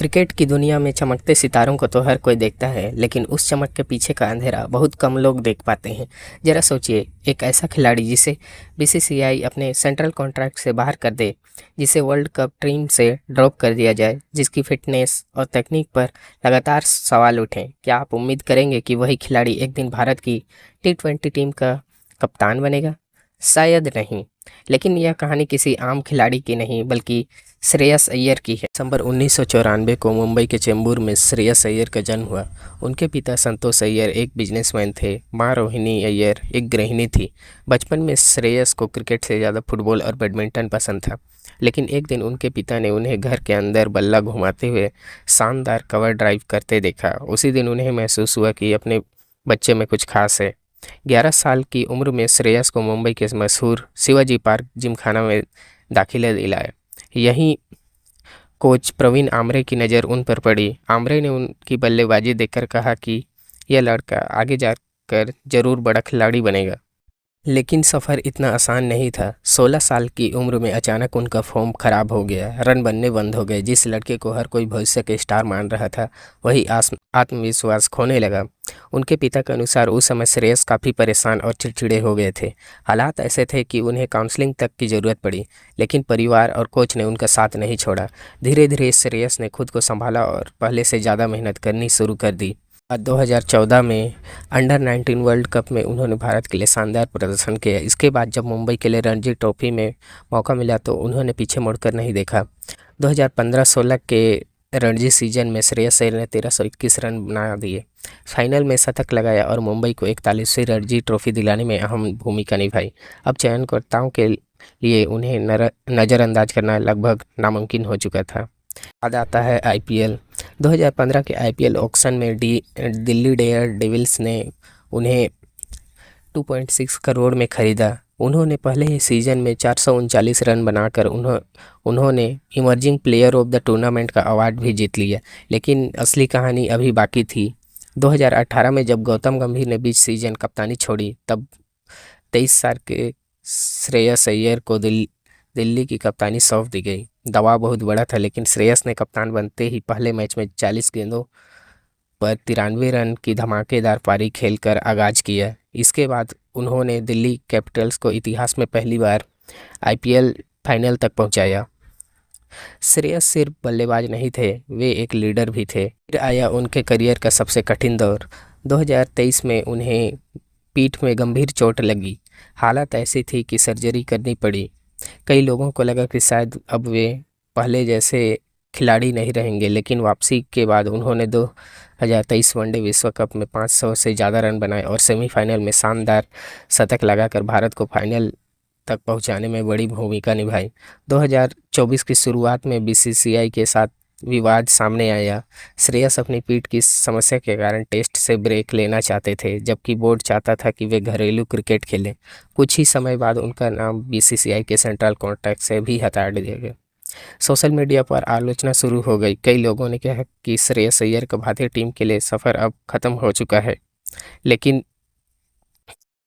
Cricket की दुनिया में चमकते सितारों को तो हर कोई देखता है, लेकिन उस चमक के पीछे का अंधेरा बहुत कम लोग देख पाते हैं। जरा सोचिए, एक ऐसा खिलाड़ी जिसे बीसीसीआई अपने सेंट्रल कॉन्ट्रैक्ट से बाहर कर दे, जिसे वर्ल्ड कप टीम से ड्रॉप कर दिया जाए, जिसकी फिटनेस और तकनीक पर लगातार सवाल उठें। क्या आप उम्मीद करेंगे कि वही खिलाड़ी एक दिन भारत की T20 टीम का कप्तान बनेगा? शायद नहीं। लेकिन यह कहानी किसी आम खिलाड़ी की नहीं, बल्कि श्रेयस अय्यर की है। दिसंबर 1994 को मुंबई के चेंबूर में श्रेयस अय्यर का जन्म हुआ। उनके पिता संतोष अय्यर एक बिजनेसमैन थे। मां रोहिणी अय्यर एक गृहिणी थी। बचपन में श्रेयस को क्रिकेट से ज़्यादा फुटबॉल और बैडमिंटन पसंद था, लेकिन एक दिन उनके पिता ने उन्हें घर के अंदर बल्ला घुमाते हुए शानदार कवर ड्राइव करते देखा। उसी दिन उन्हें महसूस हुआ कि अपने बच्चे में कुछ खास है। 11 साल की उम्र में श्रेयस को मुंबई के मशहूर शिवाजी पार्क जिमखाना में दाखिला दिलाया। यहीं कोच प्रवीण आमरे की नज़र उन पर पड़ी। आमरे ने उनकी बल्लेबाजी देखकर कहा कि यह लड़का आगे जाकर जरूर बड़ा खिलाड़ी बनेगा। लेकिन सफ़र इतना आसान नहीं था। 16 साल की उम्र में अचानक उनका फॉर्म खराब हो गया, रन बनने बंद हो गए। जिस लड़के को हर कोई भविष्य के स्टार मान रहा था, वही आत्मविश्वास खोने लगा। उनके पिता के अनुसार उस समय श्रेयस काफ़ी परेशान और चिड़चिड़े हो गए थे। हालात ऐसे थे कि उन्हें काउंसलिंग तक की ज़रूरत पड़ी, लेकिन परिवार और कोच ने उनका साथ नहीं छोड़ा। धीरे धीरे श्रेयस ने खुद को संभाला और पहले से ज़्यादा मेहनत करनी शुरू कर दी। 2014 में अंडर 19 वर्ल्ड कप में उन्होंने भारत के लिए शानदार प्रदर्शन किया। इसके बाद जब मुंबई के लिए रणजी ट्रॉफी में मौका मिला तो उन्होंने पीछे मुड़कर नहीं देखा। 2015-16 के रणजी सीजन में श्रेयस अय्यर ने 1321 रन बना दिए, फाइनल में शतक लगाया और मुंबई को 41वीं रणजी ट्रॉफी दिलाने में अहम भूमिका निभाई। अब चयनकर्ताओं के लिए उन्हें नज़रअंदाज करना लगभग नामुमकिन हो चुका था। याद आता है आईपीएल 2015 के आईपीएल ऑक्शन में दिल्ली डेयर डेविल्स ने उन्हें 2.6 करोड़ में खरीदा। उन्होंने पहले ही सीजन में 439 रन बनाकर उन्होंने emerging player of the tournament का अवार्ड भी जीत लिया। लेकिन असली कहानी अभी बाकी थी। 2018 में जब गौतम गंभीर ने बीच सीजन कप्तानी छोड़ी, तब 23 साल के श्रेयस अय्यर को दिल्ली की कप्तानी सौंप दी गई। दबाव बहुत बड़ा था, लेकिन श्रेयस ने कप्तान बनते ही पहले मैच में 40 गेंदों पर 93 रन की धमाकेदार पारी खेलकर आगाज किया। इसके बाद उन्होंने दिल्ली कैपिटल्स को इतिहास में पहली बार आईपीएल फाइनल तक पहुंचाया। श्रेयस सिर्फ बल्लेबाज नहीं थे, वे एक लीडर भी थे। फिर आया उनके करियर का सबसे कठिन दौर। 2023 में उन्हें पीठ में गंभीर चोट लगी। हालत ऐसी थी कि सर्जरी करनी पड़ी। कई लोगों को लगा कि शायद अब वे पहले जैसे खिलाड़ी नहीं रहेंगे, लेकिन वापसी के बाद उन्होंने 2023 वनडे विश्व कप में 500 से ज़्यादा रन बनाए और सेमीफाइनल में शानदार शतक लगाकर भारत को फाइनल तक पहुंचाने में बड़ी भूमिका निभाई। 2024 की शुरुआत में बीसीसीआई के साथ विवाद सामने आया। श्रेयस अपनी पीठ की समस्या के कारण टेस्ट से ब्रेक लेना चाहते थे, जबकि बोर्ड चाहता था कि वे घरेलू क्रिकेट खेलें। कुछ ही समय बाद उनका नाम बीसीसीआई के सेंट्रल कॉन्ट्रैक्ट से भी हटा दिया गया। सोशल मीडिया पर आलोचना शुरू हो गई। कई लोगों ने कहा कि श्रेयस अय्यर का भारतीय टीम के लिए सफ़र अब ख़त्म हो चुका है। लेकिन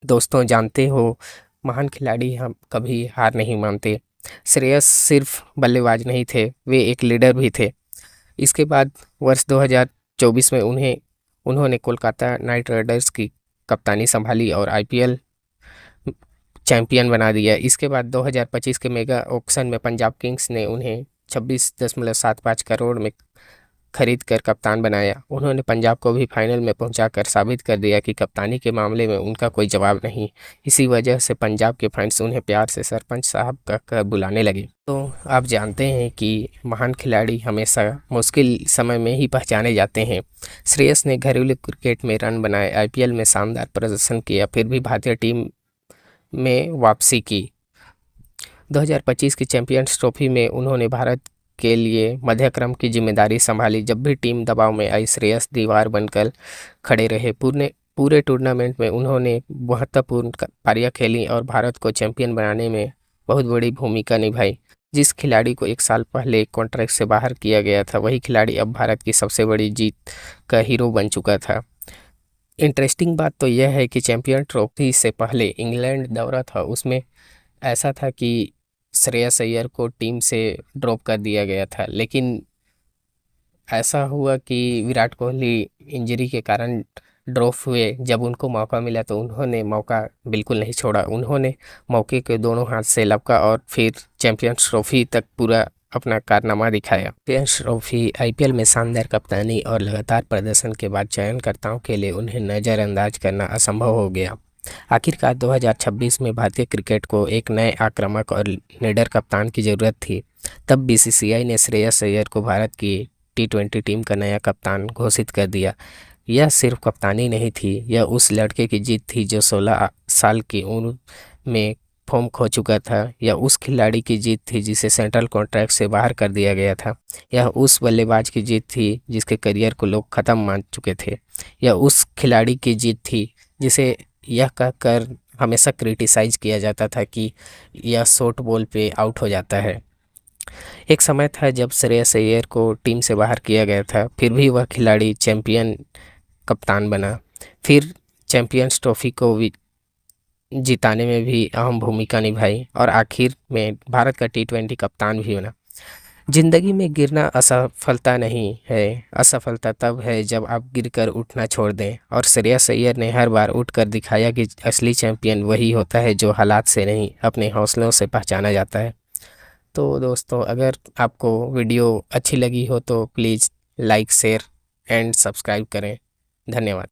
दोस्तों, जानते हो, महान खिलाड़ी हम कभी हार नहीं मानते। श्रेयस सिर्फ बल्लेबाज नहीं थे, वे एक लीडर भी थे। इसके बाद वर्ष 2024 में उन्होंने कोलकाता नाइट राइडर्स की कप्तानी संभाली और आईपीएल चैंपियन बना दिया। इसके बाद 2025 के मेगा ऑक्शन में पंजाब किंग्स ने उन्हें 26.75 करोड़ में खरीद कर कप्तान बनाया। उन्होंने पंजाब को भी फाइनल में पहुंचाकर साबित कर दिया कि कप्तानी के मामले में उनका कोई जवाब नहीं। इसी वजह से पंजाब के फैंस उन्हें प्यार से सरपंच साहब कहकर बुलाने लगे। तो आप जानते हैं कि महान खिलाड़ी हमेशा मुश्किल समय में ही पहचाने जाते हैं। श्रेयस ने घरेलू क्रिकेट में रन बनाए, आईपीएल में शानदार प्रदर्शन किया, फिर भी भारतीय टीम में वापसी की। 2025 की चैंपियंस ट्रॉफी में उन्होंने भारत के लिए मध्यक्रम की जिम्मेदारी संभाली। जब भी टीम दबाव में आई, श्रेयस दीवार बनकर खड़े रहे। पूरे टूर्नामेंट में उन्होंने महत्वपूर्ण पारियां खेली और भारत को चैंपियन बनाने में बहुत बड़ी भूमिका निभाई। जिस खिलाड़ी को एक साल पहले कॉन्ट्रैक्ट से बाहर किया गया था, वही खिलाड़ी अब भारत की सबसे बड़ी जीत का हीरो बन चुका था। इंटरेस्टिंग बात तो यह है कि चैंपियन ट्रॉफी से पहले इंग्लैंड दौरा था, उसमें ऐसा था कि श्रेयस अय्यर को टीम से ड्रॉप कर दिया गया था, लेकिन ऐसा हुआ कि विराट कोहली इंजरी के कारण ड्रॉप हुए। जब उनको मौका मिला तो उन्होंने मौका बिल्कुल नहीं छोड़ा। उन्होंने मौके के दोनों हाथ से लपका और फिर चैंपियंस ट्रॉफी तक पूरा अपना कारनामा दिखाया। चैंपियंस ट्रॉफी आईपीएल में शानदार कप्तानी और लगातार प्रदर्शन के बाद चयनकर्ताओं के लिए उन्हें नज़रअंदाज करना असंभव हो गया। आखिरकार 2026 में भारतीय क्रिकेट को एक नए आक्रामक और निडर कप्तान की ज़रूरत थी। तब बीसीसीआई ने श्रेयस अय्यर को भारत की टी20 टीम का नया कप्तान घोषित कर दिया। यह सिर्फ कप्तानी नहीं थी, यह उस लड़के की जीत थी जो 16 साल की उम्र में फॉर्म खो चुका था। यह उस खिलाड़ी की जीत थी जिसे सेंट्रल कॉन्ट्रैक्ट से बाहर कर दिया गया था। यह उस बल्लेबाज की जीत थी जिसके करियर को लोग ख़त्म मान चुके थे। यह उस खिलाड़ी की जीत थी जिसे यह कहकर हमेशा क्रिटिसाइज किया जाता था कि यह शॉर्ट बॉल पे आउट हो जाता है। एक समय था जब श्रेयस अय्यर को टीम से बाहर किया गया था, फिर भी वह खिलाड़ी चैंपियन कप्तान बना। फिर चैंपियंस ट्रॉफी को जिताने में भी अहम भूमिका निभाई और आखिर में भारत का टी20 कप्तान भी बना। जिंदगी में गिरना असफलता नहीं है, असफलता तब है जब आप गिरकर उठना छोड़ दें। और श्रेयस अय्यर ने हर बार उठकर दिखाया कि असली चैंपियन वही होता है जो हालात से नहीं, अपने हौसलों से पहचाना जाता है। तो दोस्तों, अगर आपको वीडियो अच्छी लगी हो तो please like, share and subscribe करें। धन्यवाद।